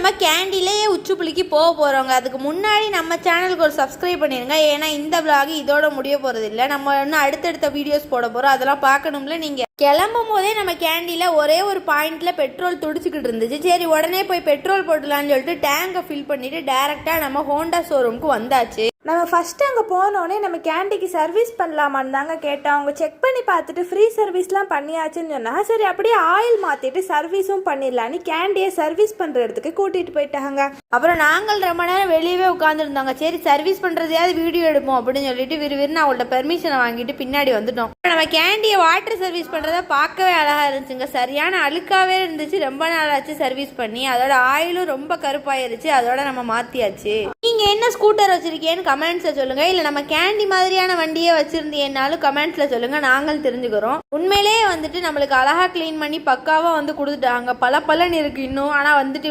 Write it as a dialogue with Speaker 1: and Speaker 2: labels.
Speaker 1: நம்ம கேண்டிலேயே உச்சிப்புளிக்கு போக போகிறோங்க. அதுக்கு முன்னாடி நம்ம சேனலுக்கு ஒரு சப்ஸ்கிரைப் பண்ணிடுங்க. ஏன்னா இந்த vlog இதோட முடிய போகிறது இல்லை. நம்ம இன்னும் அடுத்தடுத்த வீடியோஸ் போட போகிறோம். அதெல்லாம் பார்க்கணும்ல. நீங்கள் கிளம்பும் போதே நம்ம கேண்டியில் ஒரே ஒரு பாயிண்டில் பெட்ரோல் துடிச்சிக்கிட்டு இருந்துச்சு. சரி உடனே போய் பெட்ரோல் போட்டுலான்னு சொல்லிட்டு டேங்கை ஃபில் பண்ணிவிட்டு டேரெக்டாக நம்ம ஹோண்டா ஷோரூமுக்கு வந்தாச்சு.
Speaker 2: நம்ம ஃபஸ்ட்டு அங்கே போனோடனே நம்ம கேண்டிக்கு சர்வீஸ் பண்ணலாமான்னு தாங்க கேட்டோம். அவங்க செக் பண்ணி பார்த்துட்டு ஃப்ரீ சர்வீஸ்லாம் பண்ணியாச்சுன்னு சொன்னாங்க. சரி அப்படியே ஆயில் மாற்றிட்டு சர்வீஸும் பண்ணிடலான்னு கேண்டியை சர்வீஸ் பண்ணுற இடத்துக்கு கூட்டிகிட்டு போயிட்டாங்க.
Speaker 1: அப்புறம் நாங்கள் ரொம்ப நேரம் வெளியவே உட்காந்துருந்தோங்க. சரி சர்வீஸ் பண்ணுறதையாவது வீடியோ எடுப்போம் அப்படின்னு சொல்லிட்டு விறுவிறுன்னு அவங்கள்ட்ட பெர்மிஷனை வாங்கிட்டு பின்னாடி வந்துட்டோம். நம்ம கேண்டியை வாட்டர் சர்வீஸ் பண்ணுறத பார்க்கவே அழகாக இருந்துச்சுங்க. சரியான அழுக்காகவே இருந்துச்சு. ரொம்ப நாளாச்சு சர்வீஸ் பண்ணி. அதோட ஆயிலும் ரொம்ப கருப்பாயிருச்சு. அதோட நம்ம மாற்றியாச்சு. நீங்கள் என்ன ஸ்கூட்டர் வச்சுருக்கேன்னு கமெண்ட்ஸில் சொல்லுங்கள். இல்லை நம்ம கேண்டி மாதிரியான வண்டியை வச்சுருந்தீங்கன்னாலும் கமெண்ட்ஸில் சொல்லுங்கள். நாங்கள் தெரிஞ்சுக்கிறோம். உண்மையிலேயே வந்துட்டு நம்மளுக்கு அழகாக க்ளீன் பண்ணி பக்காவாக வந்து கொடுத்துட்டாங்க. பல பலன்னு இருக்குது இன்னும். ஆனால் வந்துட்டு